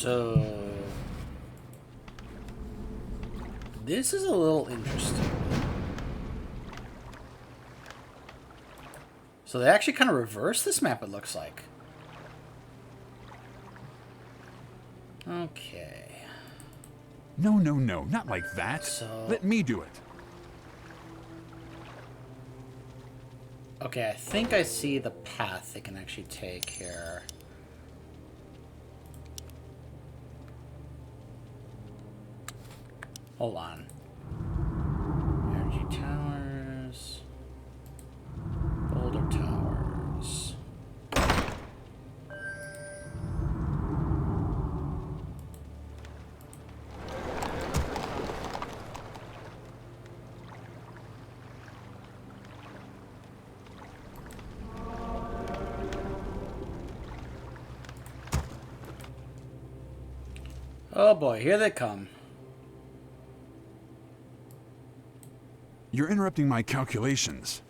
So this is a little interesting. So they actually kind of reversed this map, it looks like. Okay. No, no, no, not like that. So let me do it. okay, I think I see the path they can actually take here. Hold on. Energy towers. Boulder towers. Oh boy, here they come. You're interrupting my calculations.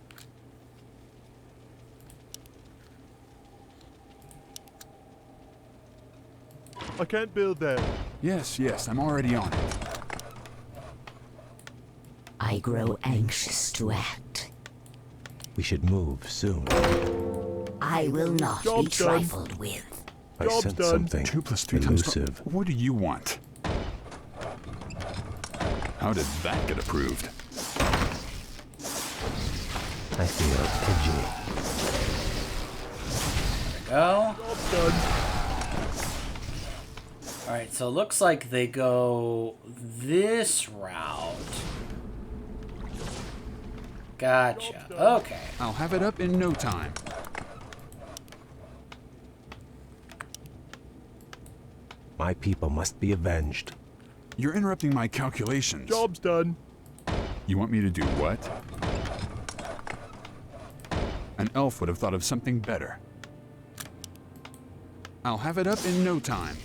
I can't build there. Yes, yes, I'm already on it. I grow anxious to act. We should move soon. I will not be Job's done. trifled with. I Job's sense done. something 2 plus 3 times... elusive. What do you want? How did that get approved? I feel edgy. Go. Job's done. Alright, so it looks like they go this route. Gotcha. Okay. I'll have it up in no time. My people must be avenged. You're interrupting my calculations. Job's done. You want me to do what? An elf would have thought of something better. I'll have it up in no time.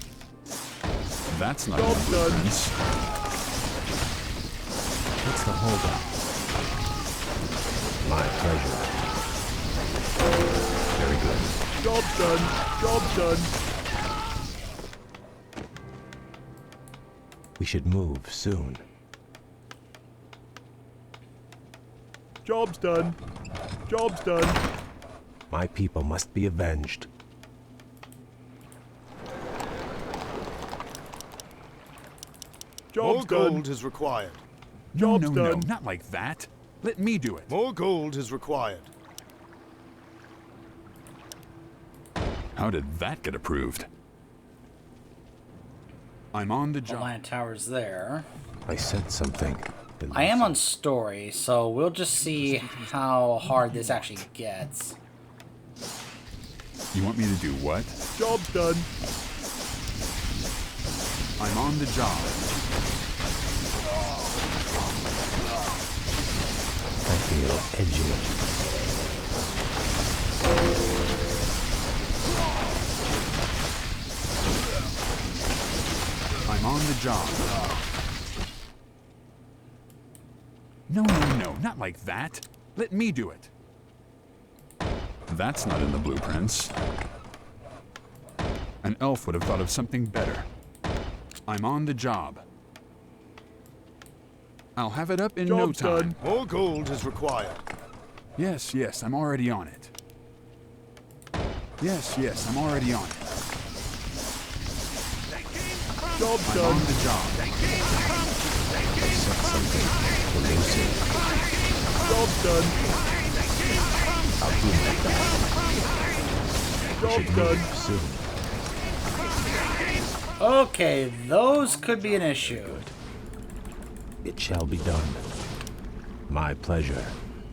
That's not Job's enough done. blueprints. What's the holdup? My pleasure. Very good. Job's done. Job's done. We should move soon. Job's done. Job's done. My people must be avenged. Job's More done. gold is required. No, Job's no, no, done. not like that. Let me do it. More gold is required. How did that get approved? I'm on the The job. Lion Tower's there. I sense something elusive. I am on story, so we'll just see how hard this actually gets. You want me to do what? Job's done. I'm on the job. I feel edgy. I'm on the job. No, no, no, not like that. Let me do it. That's not in the blueprints. An elf would have thought of something better. I'm on the job. I'll have it up in no Job's time. done. More gold is required. Yes, yes, I'm already on it. Yes, yes, I'm already on it. Job's I'm done. on the job. I sense something elusive. Job's done. I'll do my best. We Job's should done. move soon. Okay, those could be an issue. It shall be done. My pleasure.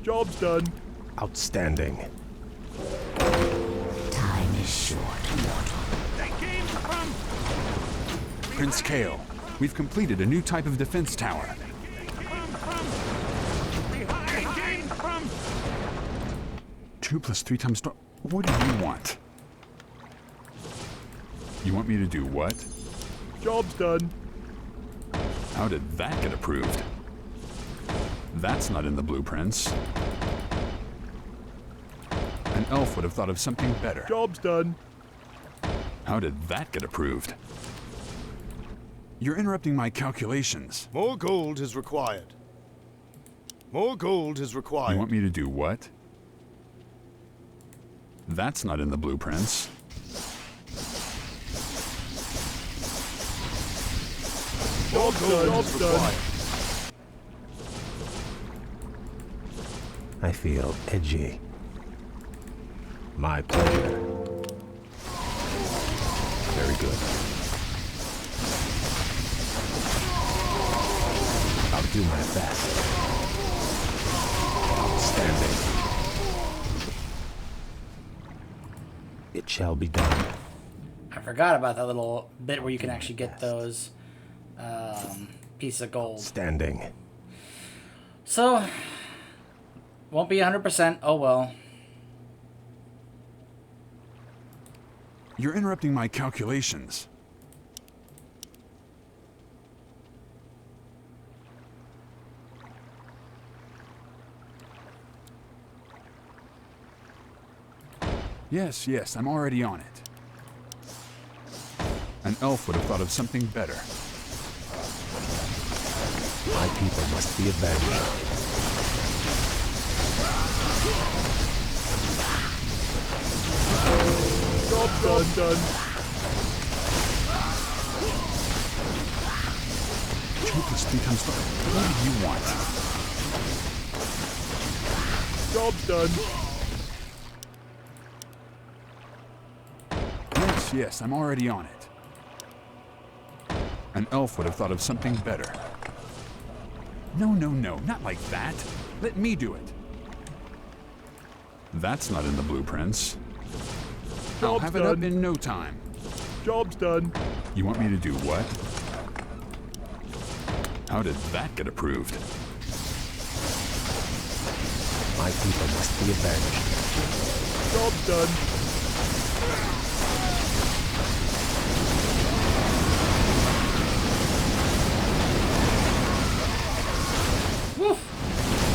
Job's done. Outstanding. Time is short, mortal. Prince Kale, we've completed a new type of defense tower. Two plus 3 times... What do you want? You want me to do what? Job's done. How did that get approved? That's not in the blueprints. An elf would have thought of something better. Job's done. How did that get approved? You're interrupting my calculations. More gold is required. More gold is required. You want me to do what? That's not in the blueprints. More gold is required. I feel edgy. My pleasure. Very good. I'll do my best. Outstanding. It shall be done. I forgot about that little bit where you can actually get those pieces of gold. Standing. So, won't be 100%. Oh well. You're interrupting my calculations. Yes, yes, I'm already on it. An elf would have thought of something better. My people must be avenged. Job done. 2 plus 3 times 5. What do you want? Job's done. Yes, yes, I'm already on it. An elf would have thought of something better. No, no, no, not like that. Let me do it. That's not in the blueprints. I'll Job's have it up done. in no time. Job's done. You want me to do what? How did that get approved? My people must be avenged. Job's done.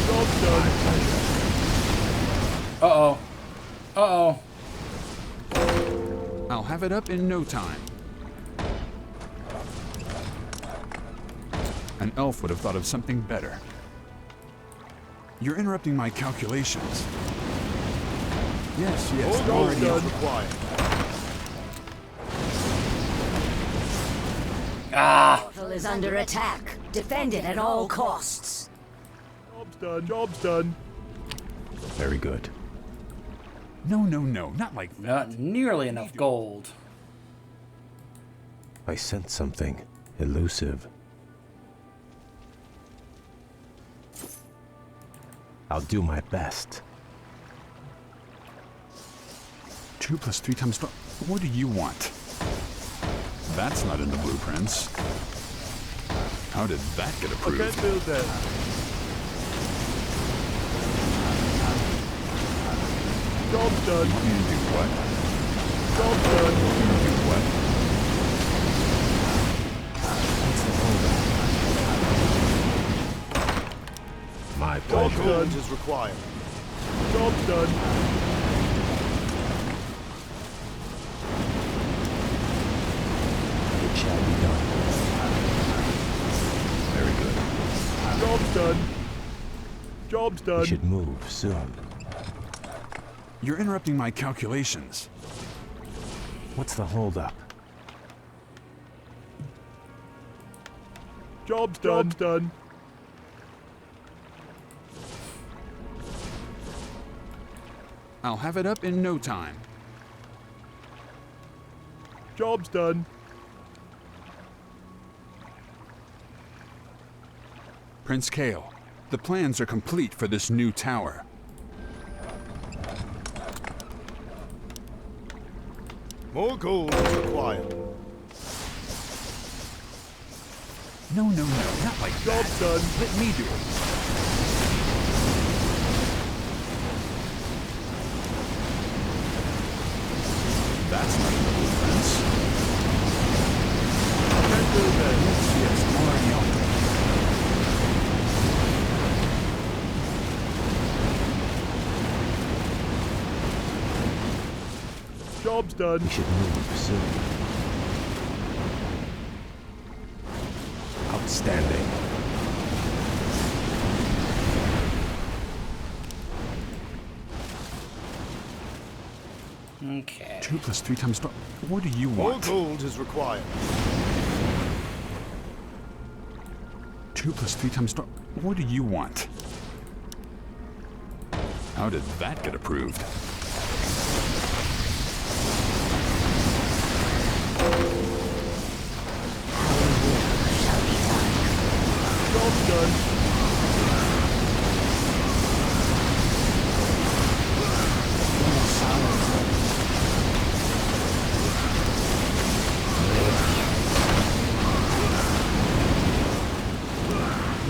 Job's done. Uh-oh. Uh-oh. I'll have it up in no time. An elf would have thought of something better. You're interrupting my calculations. Yes, yes, I'm More gold already is on it. required. Ah! Portal is under attack. Defend it at all costs. Job's done. Job's done. Very good. No, no, no, not like that. Not nearly enough gold. I sense something elusive. I'll do my best. 2 plus 3 times 5. What do you want? That's not in the blueprints. How did that get I approved? can't build that. Job's done. You want me to do what? Job's done. You want me to do what? My More pleasure. gold is required. Job's done. It shall be done. Very good. Job's done. Job's We done. should move soon. You're interrupting my calculations. What's the holdup? Job's done. Job's done. I'll have it up in no time. Job's done. Prince Kale, the plans are complete for this new tower. More gold is required. No, no, no, not like that. Job's done. Let me do it. That's not in the blueprints. Can't build that. Yes, yes, I'm already on it. Job's done. We should move soon. Outstanding. Okay. 2 plus 3 times... What do you More want? gold is required. 2 plus 3 times... What do you want? How did that get approved? Job's done.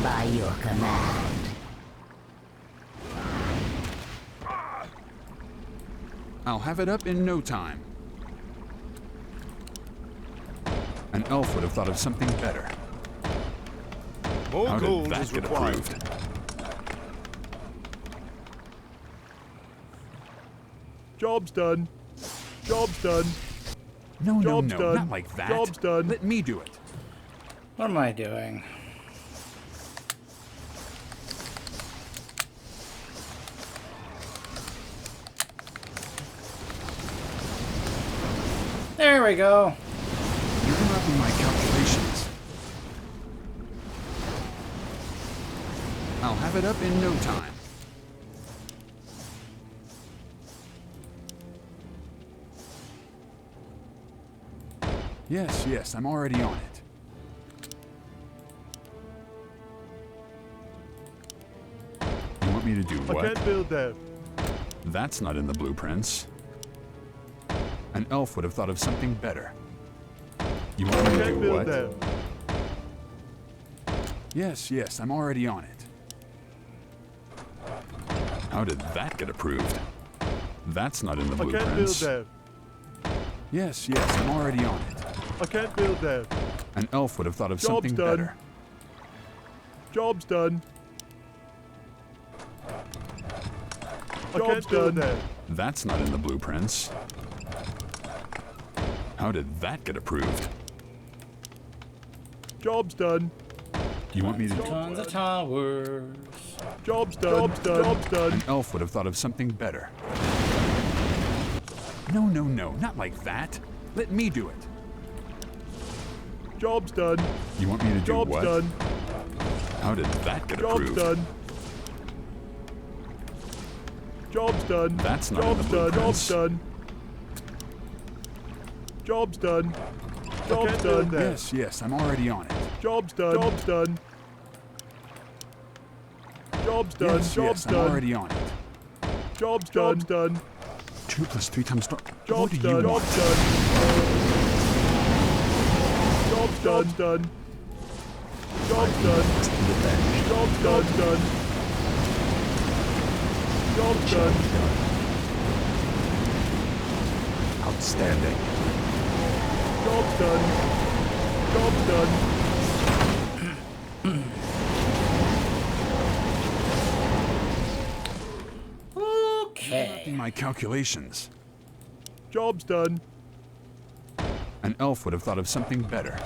By your command. I'll have it up in no time. An elf would have thought of something better. More How did gold that is get required. approved? Job's done. Job's done. No, Job's done. not like that. Job's done. Let me do it. What am I doing? There we go. You're interrupting my calculations. I'll have it up in no time. Yes, I'm already on it. You want me to do I what? can't build there. That's not in the blueprints. An elf would have thought of something better. You want me to Can't do build what? there. Yes, I'm already on it. How did that get approved? That's not in the I can't build blueprints. there. Yes, I'm already on it. I can't build there. An elf would have thought of Job's something done. better. Job's done. I Job's can't build done. there. That's not in the blueprints. How did that get approved? Job's done. You want me to do Tons of towers. Job's done. Job's done. Job's done. An elf would have thought of something better. No, not like that. Let me do it. Job's done. You want me to do Job's what? done. How did that get Job's approved? done. Job's done. That's not in Job's the done. blueprints. Job's done. Job's done. Job's done. Yes, I'm already on it. Job's done. Job's done. Job's done. Yes, Job's I'm done. already on it. Job's done. Job's done. 2 plus 3 times... What Job's do you done. want? Job's done. Job's done. Job's done. Job's done. Job's done. Outstanding. Job's done. Job's done. Okay. My calculations. Job's done. An elf would have thought of something better.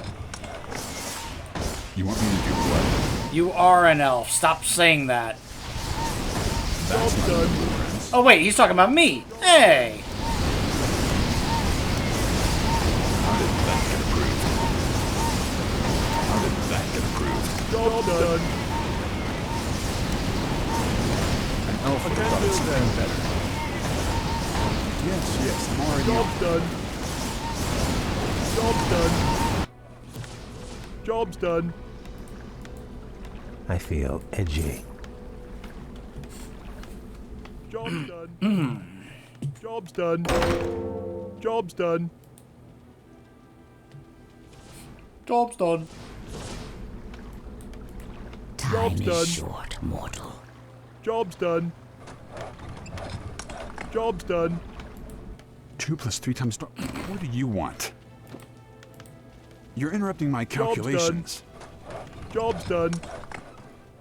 You want me to do what? You are an elf. Stop saying that. That's not in the done. blueprints. Oh wait, he's talking about me. Hey. How did that get approved? How did that get approved? Job's done. An elf would have thought of something better. Yes, I'm already on Job's done. Job's done. Job's done. I feel edgy. Job's done. Job's done. Job's done. Job's done. Time Job's is done. short, mortal. Job's done. Job's done. 2 plus 3 times... What do you want? You're interrupting my Job's done. calculations. Job's done.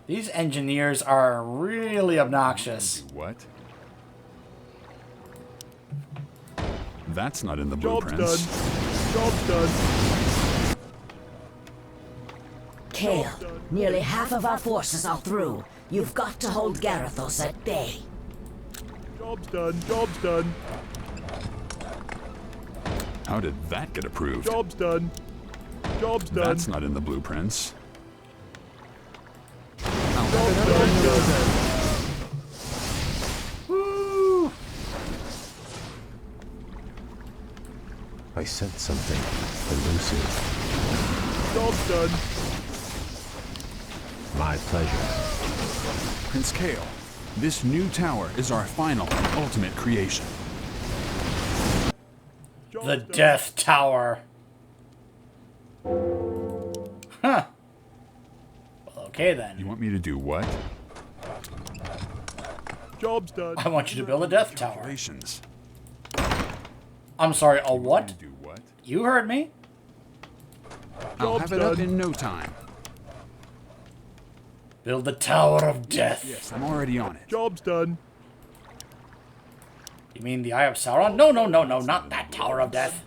These engineers are really obnoxious. What? That's not in the Job's done. blueprints. Job's done. Kale, nearly half of our forces are through. You've got to hold Garithos at bay. Job's done. Job's done. How did that get approved? Job's done. Job's done. That's not in the blueprints. Woo! I sense something elusive. Job's done. My pleasure. Prince Kale, this new tower is our final and ultimate creation. Job's The done. Death Tower. Huh. Well, okay then. You want me to do what? Job's done. I want you to build a Death Tower. Calculations. I'm sorry, a You want me what? to do what? You heard me. I'll Job's have it up done. in no time. Build the Tower of Death. Yes, I'm already on it. Job's done. You mean the Eye of Sauron? No, no, no, no, not that Tower of Death.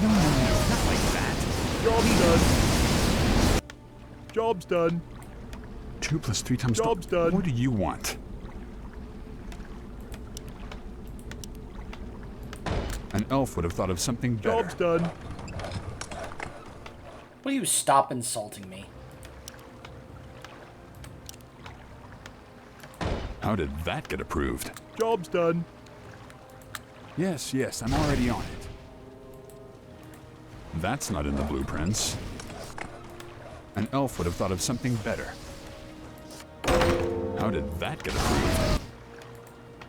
No, not like that. Job's done. Job's done. 2 plus 3 times. Job's done. What do you want? An elf would have thought of something better. Job's done. Will you stop insulting me? How did that get approved? Job's done. Yes, I'm already on it. That's not in the blueprints. An elf would have thought of something better. How did that get approved?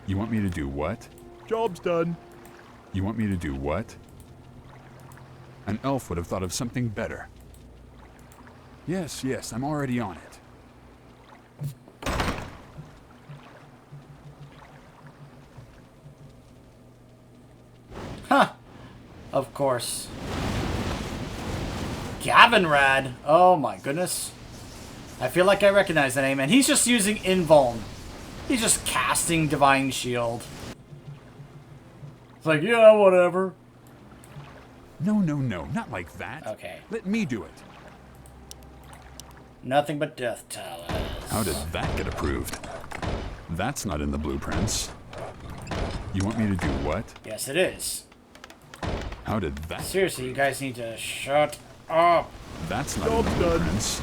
You want me to do what? Job's done. You want me to do what? An elf would have thought of something better. Yes, I'm already on it. Huh. Of course. Gavinrad. Oh my goodness. I feel like I recognize that name, and he's just using Invuln. He's just casting Divine Shield. It's like, yeah, whatever. No, not like that. Okay. Let me do it. Nothing but Death Towers. How did that get approved? That's not in the blueprints. You want me to do what? Yes, it is. How did that? Seriously, you guys need to shut up. That's not in Job's the done. blueprints.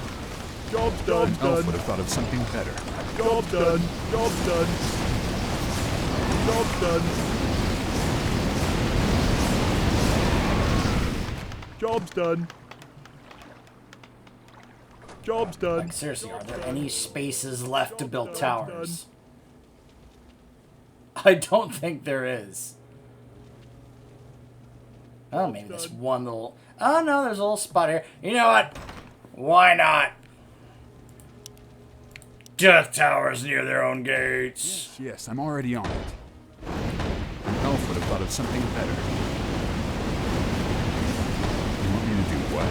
Job's done. An elf would have thought of something better. Job's done. Job's done. Job's done. Job's done. Job's done. Like, seriously, are there any spaces left to build towers? I don't think there is. Oh, maybe this one little... Oh, no, there's a little spot here. You know what? Why not? Death Towers near their own gates. Yes, I'm already on it. An elf would have thought of something better. You want me to do what?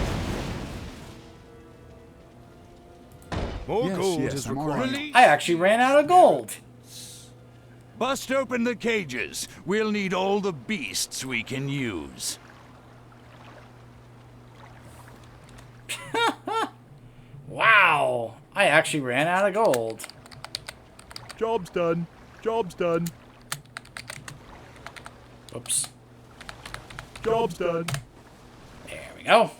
More Yes, gold yes, is I'm required. already- I actually ran out of gold. Bust open the cages. We'll need all the beasts we can use. Wow. I actually ran out of gold. Job's done. Job's done. Oops. Job's done. There we go.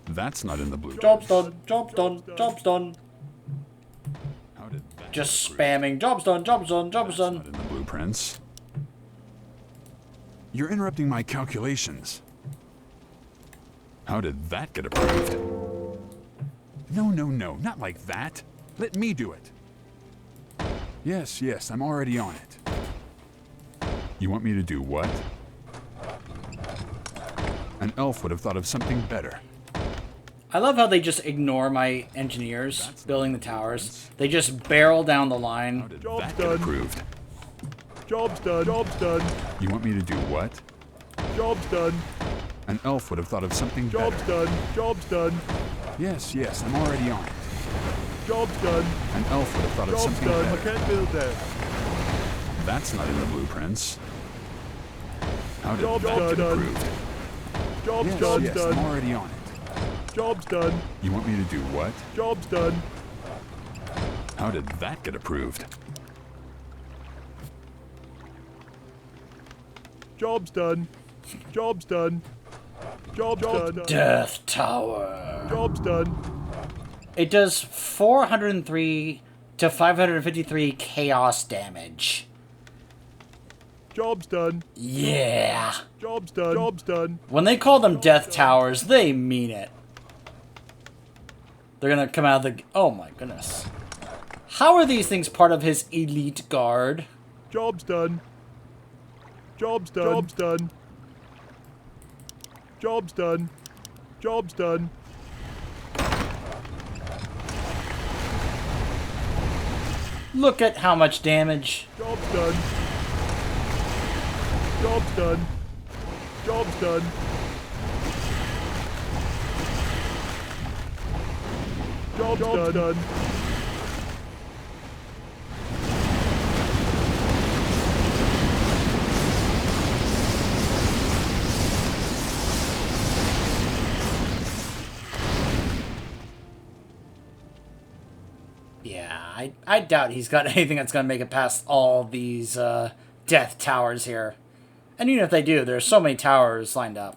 That's not in the blueprints. Job's done. Job's done. Job's done. How did that Just get approved? spamming. Job's done. Job's done. Job's Not done. in the blueprints. You're interrupting my calculations. How did that get approved? No, not like that. Let me do it. Yes, I'm already on it. You want me to do what? An elf would have thought of something better. I love how they just ignore my engineers building the towers. They just barrel down the How line. did Job's that get done. approved? Job's done. Job's done. You want me to do what? Job's done. An elf would have thought of something Job's better. done. Job's done. Yes, I'm already on it. Job's done. An elf would have thought of Job's something done. I better. can't build that. That's not in the blueprints. How did Job's that get done. approved? Job's Yes, done. yes, done. I'm already on it. Job's done. You want me to do what? Job's done. How did that get approved? Job's done. Job's done. Job's done. Death Tower. Job's done. It does 403 to 553 chaos damage. Job's done. Yeah. Job's done. Job's done. When they call them Death Towers, they mean it. They're gonna come out of the... Oh my goodness. How are these things part of his elite guard? Job's done. Job's done. Job's done. Job's done. Job's done. Look at how much damage. Job's done. Job's done. Job's done. Job's done. Yeah, I doubt he's got anything that's gonna make it past all these Death Towers here. And even if they do, there's so many towers lined up.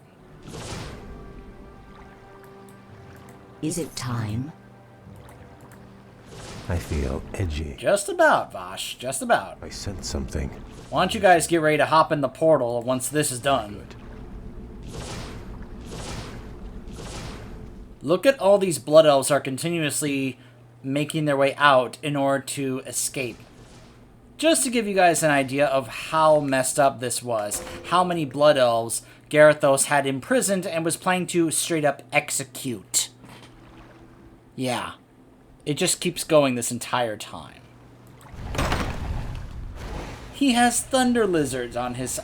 Is it time? I feel edgy. Just about, Vosh. Just about. I sense something. Why don't you guys get ready to hop in the portal once this is done? Look at all these blood elves are continuously making their way out in order to escape. Just to give you guys an idea of how messed up this was. How many blood elves Garithos had imprisoned and was planning to straight up execute. Yeah. It just keeps going this entire time. He has thunder lizards on his...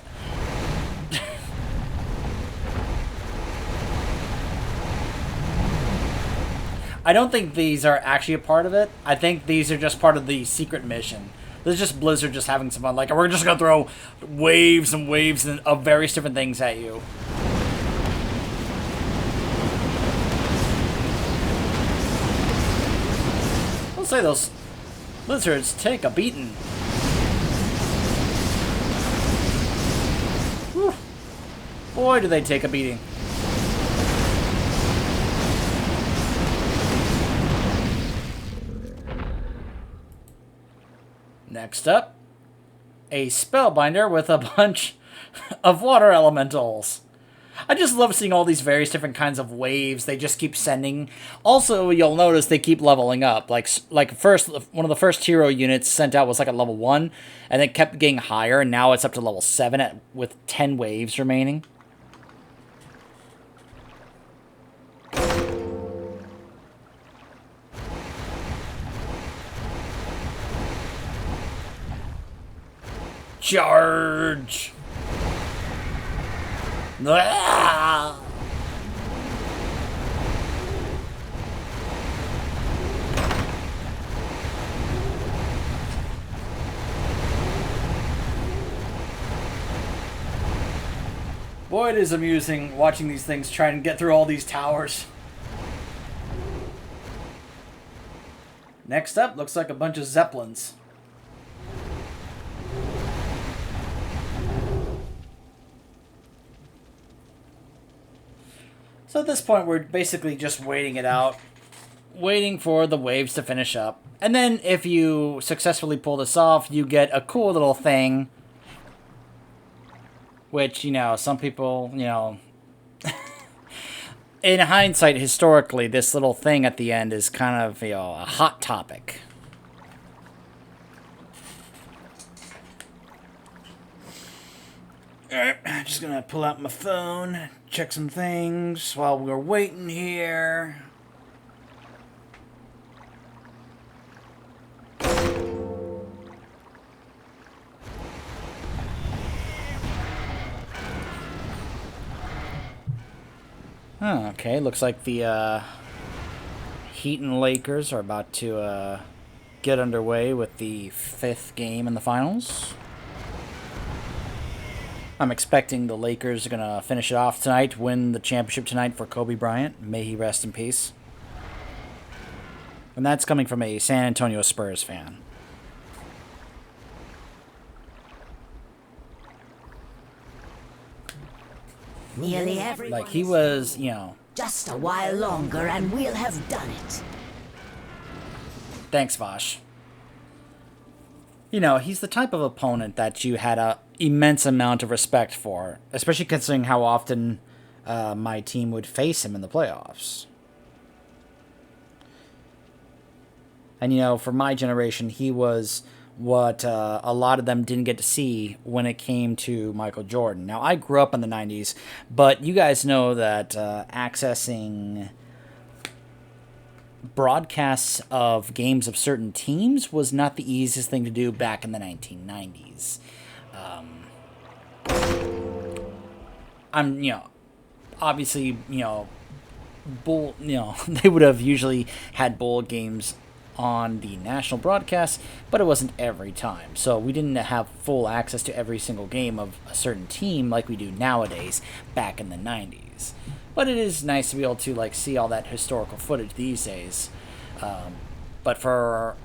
I don't think these are actually a part of it. I think these are just part of the secret mission. This is just Blizzard just having some fun. Like, we're just going to throw waves and waves of various different things at you. I'll say those lizards take a beating. Whew. Boy, do they take a beating. Next up, a spellbinder with a bunch of water elementals. I just love seeing all these various different kinds of waves they just keep sending. Also, you'll notice they keep leveling up. Like first, one of the first hero units sent out was like at level 1, and it kept getting higher, and now it's up to level 7 with 10 waves remaining. Charge! Ah! Boy, it is amusing watching these things try and get through all these towers. Next up, looks like a bunch of Zeppelins. So at this point, we're basically just waiting it out. Waiting for the waves to finish up. And then if you successfully pull this off, you get a cool little thing. Which, you know, some people, you know... in hindsight, historically, this little thing at the end is kind of, you know, a hot topic. Alright, I'm just gonna pull out my phone, check some things while we're waiting here. Okay, looks like the Heat and Lakers are about to get underway with the 5th game in the finals. I'm expecting the Lakers are going to finish it off tonight, win the championship tonight for Kobe Bryant. May he rest in peace. And that's coming from a San Antonio Spurs fan. Nearly everyone. Like, he was, you know... Just a while longer and we'll have done it. Thanks, Vosh. You know, he's the type of opponent that you had a immense amount of respect for, especially considering how often my team would face him in the playoffs. And, you know, for my generation, he was what a lot of them didn't get to see when it came to Michael Jordan. Now, I grew up in the 90s, but you guys know that accessing broadcasts of games of certain teams was not the easiest thing to do back in the 1990s. You know, obviously, you know, they would have usually had bowl games on the national broadcast, but it wasn't every time. So we didn't have full access to every single game of a certain team like we do nowadays back in the 90s. But it is nice to be able to like see all that historical footage these days. But for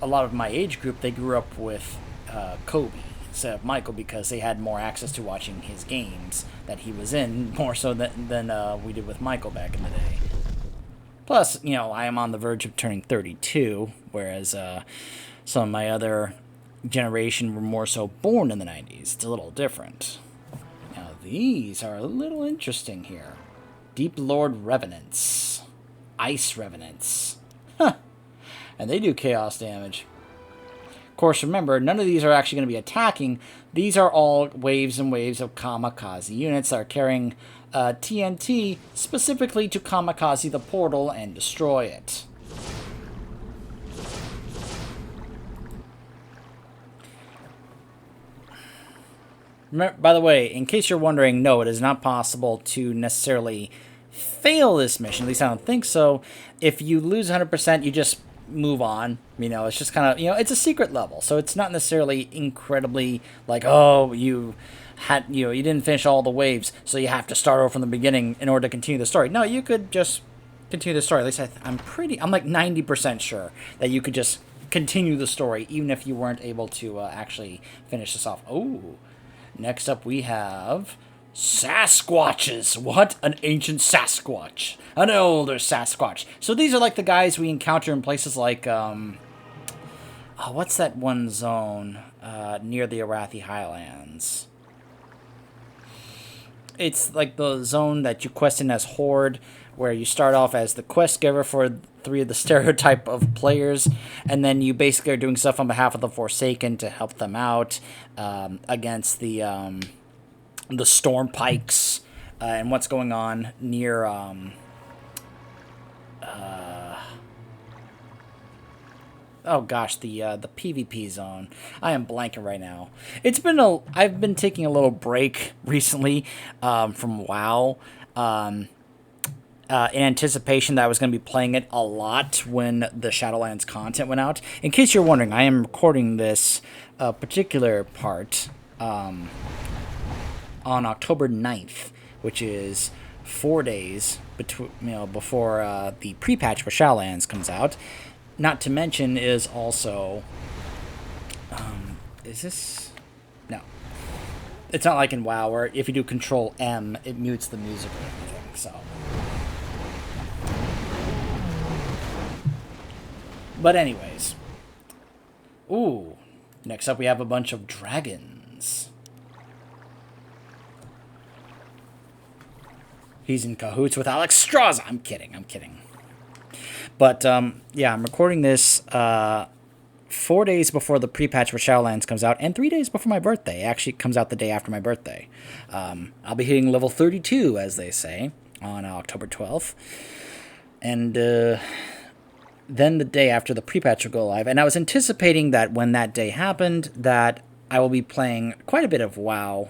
a lot of my age group, they grew up with Kobe instead of Michael because they had more access to watching his games that he was in, more so than we did with Michael back in the day. Plus, you know, I am on the verge of turning 32, whereas some of my other generation were more so born in the 90s. It's a little different. Now, these are a little interesting here. Deep Lord Revenants. Ice Revenants. Huh. And they do chaos damage. Of course, remember, none of these are actually going to be attacking. These are all waves and waves of kamikaze units that are carrying TNT specifically to kamikaze the portal and destroy it. By the way, in case you're wondering, no, it is not possible to necessarily fail this mission. At least I don't think so. If you lose 100%, you just move on. You know, it's just kind of, you know, it's a secret level. So it's not necessarily incredibly like, oh, you didn't finish all the waves, so you have to start over from the beginning in order to continue the story. No, you could just continue the story. At least I'm like 90% sure that you could just continue the story even if you weren't able to actually finish this off. Oh. Next up, we have Sasquatches. What? An ancient Sasquatch. An older Sasquatch. So these are like the guys we encounter in places like, what's that one zone near the Arathi Highlands? It's like the zone that you quest in as Horde, where you start off as the quest giver for 3 of the stereotype of players, and then you basically are doing stuff on behalf of the Forsaken to help them out against the Storm Pikes and what's going on near the PvP zone. I am blanking right now. I've been taking a little break recently from WoW. In anticipation that I was going to be playing it a lot when the Shadowlands content went out. In case you're wondering, I am recording this particular part on October 9th, which is 4 days before the pre-patch for Shadowlands comes out. Not to mention is also... is this... No. It's not like in WoW where if you do Control M, it mutes the music or anything, so... But anyways. Ooh. Next up we have a bunch of dragons. He's in cahoots with Alex Straza. I'm kidding. But, yeah, I'm recording this 4 days before the pre-patch for Shadowlands comes out, and 3 days before my birthday. It actually comes out the day after my birthday. I'll be hitting level 32, as they say, on October 12th. And, then the day after the pre-patch will go live. And I was anticipating that when that day happened, that I will be playing quite a bit of WoW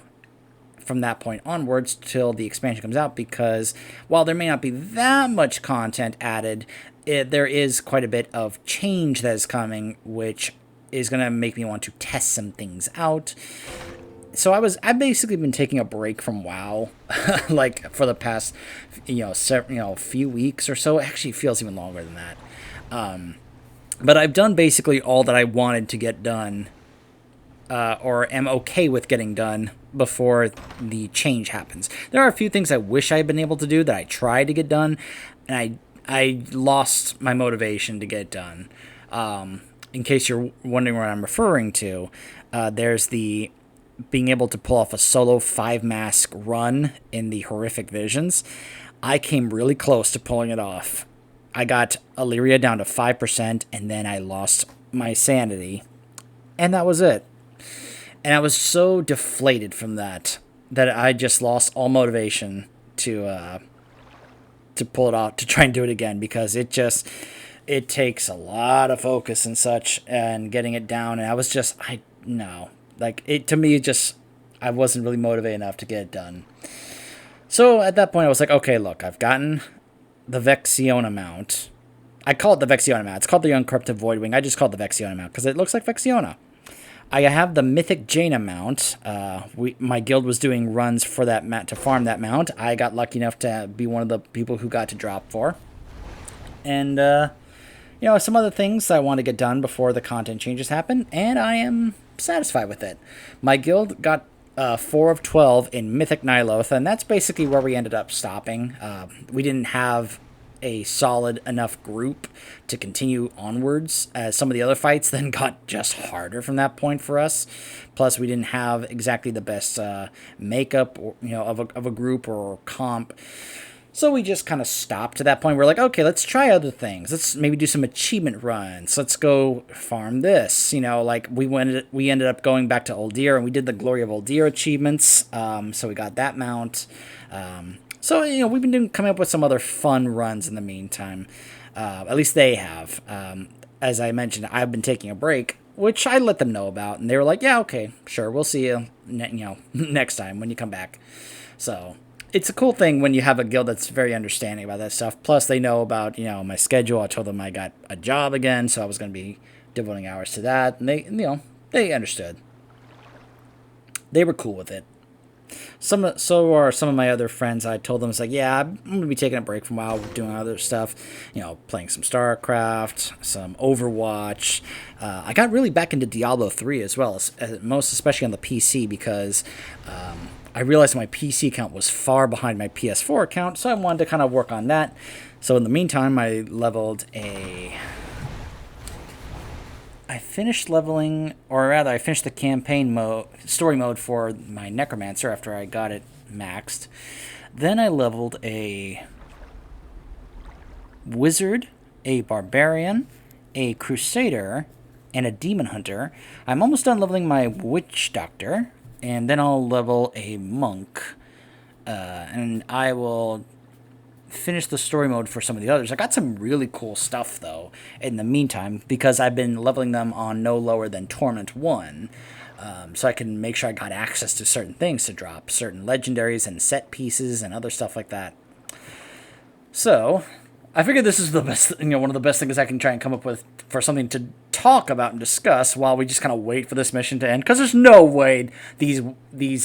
from that point onwards till the expansion comes out, because while there may not be that much content added, there is quite a bit of change that is coming, which is going to make me want to test some things out. I've basically been taking a break from WoW, like for the past, few weeks or so. Actually, it feels even longer than that. But I've done basically all that I wanted to get done, or am okay with getting done before the change happens. There are a few things I wish I had been able to do that I tried to get done, and I lost my motivation to get it done. In case you're wondering what I'm referring to, there's the being able to pull off a solo 5-mask run in the Horrific Visions. I came really close to pulling it off. I got Illyria down to 5%, and then I lost my sanity. And that was it. And I was so deflated from that I just lost all motivation to pull it off, to try and do it again, because it takes a lot of focus and such, and getting it down, and I was just, to me, I wasn't really motivated enough to get it done. So at that point, I was like, okay, look, I've gotten the Vexiona mount. I call it the Vexiona mount. It's called the Uncorrupted Voidwing. I just call it the Vexiona mount because it looks like Vexiona. I have the Mythic Jaina mount. My guild was doing runs for that mount to farm that mount. I got lucky enough to be one of the people who got to drop for. And, some other things I want to get done before the content changes happen, and I am satisfied with it. My guild got 4 of 12 in Mythic Nyloth, and that's basically where we ended up stopping. We didn't have a solid enough group to continue onwards, as some of the other fights then got just harder from that point for us. Plus, we didn't have exactly the best makeup, of a group or comp. So we just kind of stopped to that point. We're like, okay, let's try other things. Let's maybe do some achievement runs. Let's go farm this. We ended up going back to Uldir, and we did the Glory of Uldir achievements. So we got that mount. So we've been coming up with some other fun runs in the meantime. At least they have. As I mentioned, I've been taking a break, which I let them know about, and they were like, yeah, okay, sure, we'll see you, next time when you come back. So it's a cool thing when you have a guild that's very understanding about that stuff. Plus, they know about, my schedule. I told them I got a job again, so I was going to be devoting hours to that. And they understood. They were cool with it. So are some of my other friends. I told them, it's like, yeah, I'm going to be taking a break from WoW, doing other stuff, playing some StarCraft, some Overwatch. I got really back into Diablo 3 as well, most especially on the PC, because I realized my PC account was far behind my PS4 account, so I wanted to kind of work on that. So in the meantime, I finished the campaign story mode for my Necromancer after I got it maxed. Then I leveled a Wizard, a Barbarian, a Crusader, and a Demon Hunter. I'm almost done leveling my Witch Doctor, and then I'll level a Monk, and I will finish the story mode for some of the others. I got some really cool stuff, though, in the meantime, because I've been leveling them on no lower than Torment 1, so I can make sure I got access to certain things to drop, certain legendaries and set pieces and other stuff like that. So I figured this is the best, one of the best things I can try and come up with for something to talk about and discuss while we just kind of wait for this mission to end, because there's no way these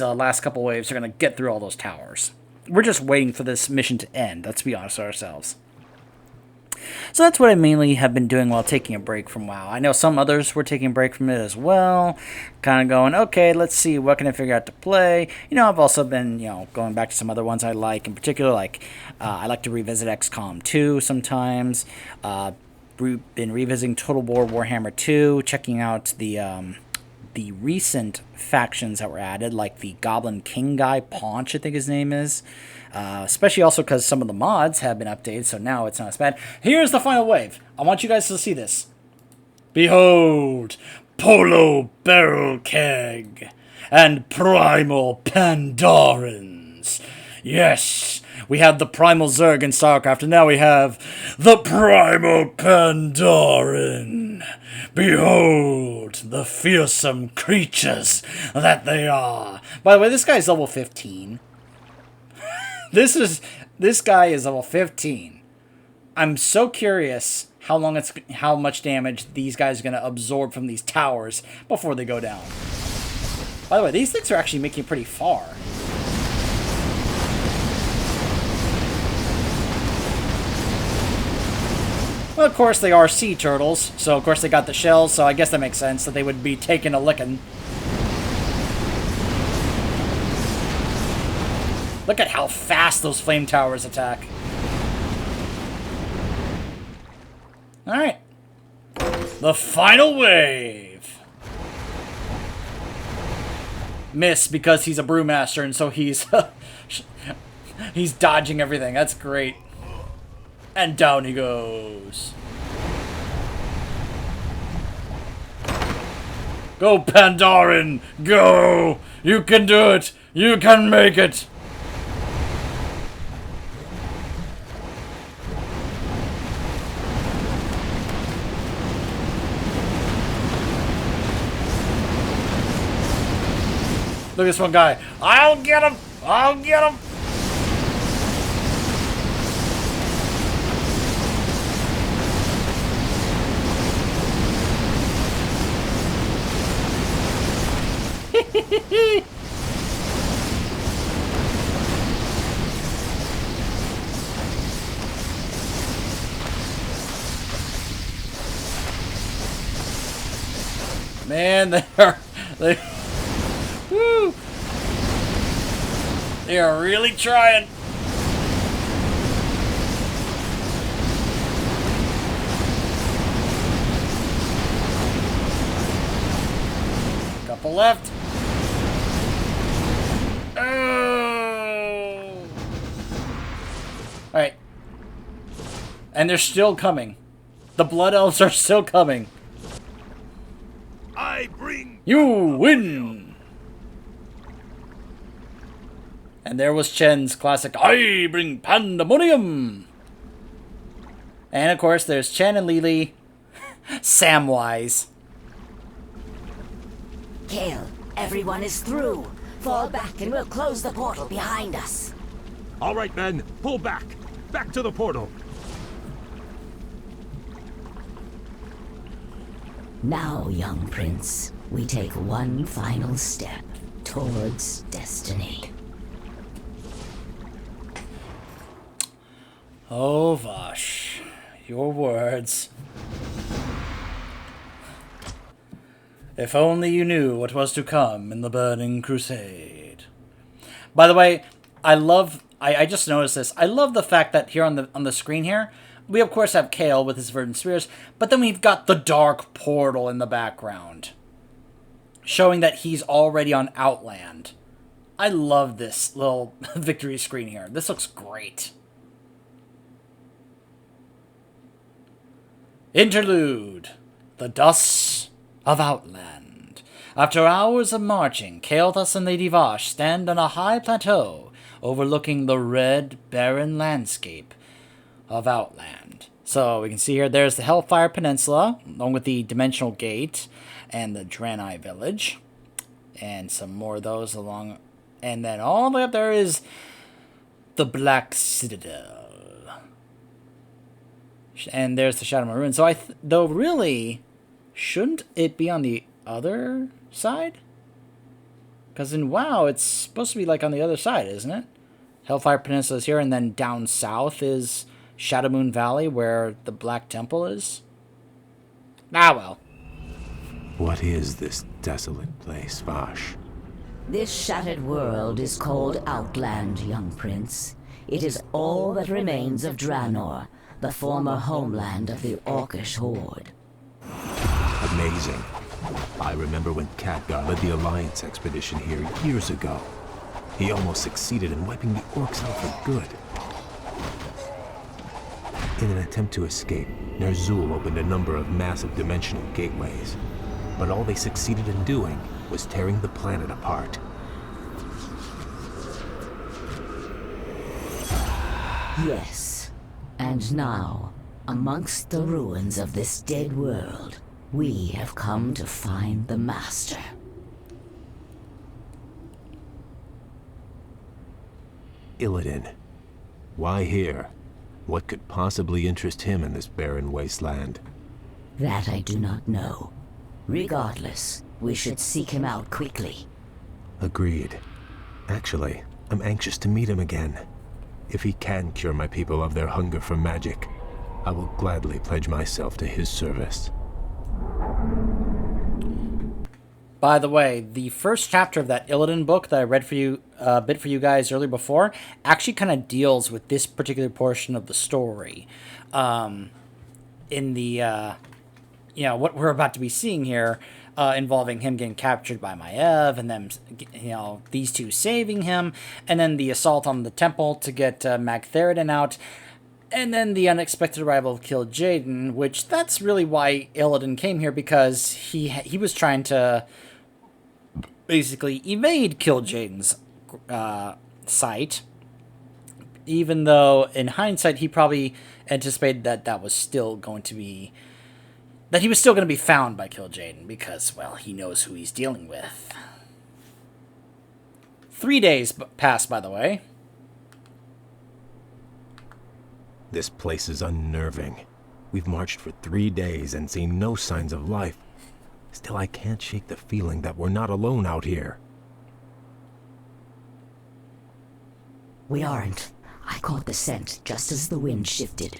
last couple waves are going to get through all those towers. We're just waiting for this mission to end, let's be honest with ourselves. So that's what I mainly have been doing while taking a break from WoW. I know some others were taking a break from it as well, kind of going, okay, let's see, what can I figure out to play? I've also been, going back to some other ones I like, in particular, I like to revisit XCOM 2 sometimes. Been revisiting Total War Warhammer 2, checking out the recent factions that were added, like the Goblin King guy, Paunch, I think his name is. Especially also because some of the mods have been updated, so now it's not as bad. Here's the final wave. I want you guys to see this. Behold, Polo Barrel Keg and Primal Pandorans. Yes, we have the Primal Zerg in StarCraft, and now we have the Primal Pandoran. Behold, the fearsome creatures that they are. By the way, this guy's level 15. This guy is level 15. I'm so curious how much damage these guys are going to absorb from these towers before they go down. By the way, these things are actually making it pretty far. Well, of course, they are sea turtles, so of course they got the shells, so I guess that makes sense that they would be taking a licking. Look at how fast those flame towers attack. Alright. The final wave. Miss because he's a brewmaster, and so he's he's dodging everything. That's great. And down he goes. Go, Pandaren! Go! You can do it! You can make it! Look at this one guy. I'll get him! I'll get him! Man, woo! They are really trying. Couple left. Oh! Alright. And they're still coming. The Blood Elves are still coming. I bring... You win! And there was Chen's classic, I bring pandemonium! And of course, there's Chen and Lily, Samwise. Kale, everyone is through. Fall back and we'll close the portal behind us. All right, men, pull back. Back to the portal. Now, young prince, we take one final step towards destiny. Oh, Vash, your words. If only you knew what was to come in the Burning Crusade. By the way, I just noticed this. I love the fact that here on the screen here, we of course have Kale with his verdant spears, but then we've got the dark portal in the background, showing that he's already on Outland. I love this little victory screen here. This looks great. Interlude. The Dust of Outland. After hours of marching, Kael'thas and Lady Vash stand on a high plateau overlooking the red, barren landscape of Outland. So we can see here, there's the Hellfire Peninsula, along with the Dimensional Gate and the Draenei Village. And some more of those along. And then all the way up there is the Black Citadel. And there's the Shadow Ruin. So though really, shouldn't it be on the other side? Because in WoW, it's supposed to be like on the other side, isn't it? Hellfire Peninsula is here, and then down south is Shadowmoon Valley, where the Black Temple is. Ah, well. What is this desolate place, Vash? This shattered world is called Outland, young prince. It is all that remains of Draenor, the former homeland of the Orcish Horde. Amazing. I remember when Khadgar led the Alliance expedition here years ago. He almost succeeded in wiping the orcs out for good. In an attempt to escape, Ner'zhul opened a number of massive dimensional gateways. But all they succeeded in doing was tearing the planet apart. Yes. And now, amongst the ruins of this dead world, we have come to find the Master. Illidan. Why here? What could possibly interest him in this barren wasteland? That I do not know. Regardless, we should seek him out quickly. Agreed. Actually, I'm anxious to meet him again. If he can cure my people of their hunger for magic, I will gladly pledge myself to his service. By the way, the first chapter of that Illidan book that I read for you, bit for you guys earlier before, actually kind of deals with this particular portion of the story. In the, what we're about to be seeing here, involving him getting captured by Maiev, and then, these two saving him, and then the assault on the temple to get Magtheridon out, and then the unexpected arrival of Kil'Jaedan, which that's really why Illidan came here, because he was trying to basically evade Kil'Jaedan's sight, even though in hindsight he probably anticipated that was still going to be, that he was still going to be found by Kil'Jaedan, because, well, he knows who he's dealing with. 3 days passed, by the way. This place is unnerving. We've marched for 3 days and seen no signs of life. Still, I can't shake the feeling that we're not alone out here. We aren't. I caught the scent just as the wind shifted.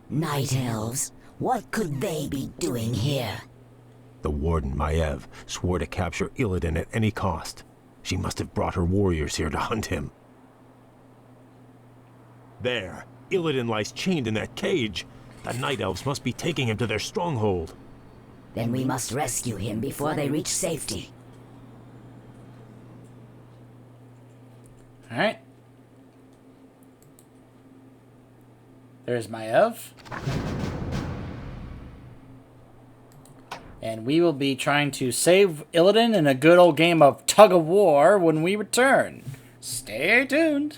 Night elves, what could they be doing here? The warden, Maiev, swore to capture Illidan at any cost. She must have brought her warriors here to hunt him. There! Illidan lies chained in that cage. The Night Elves must be taking him to their stronghold. Then we must rescue him before they reach safety. Alright. There's Maiev. And we will be trying to save Illidan in a good old game of tug-of-war when we return. Stay tuned.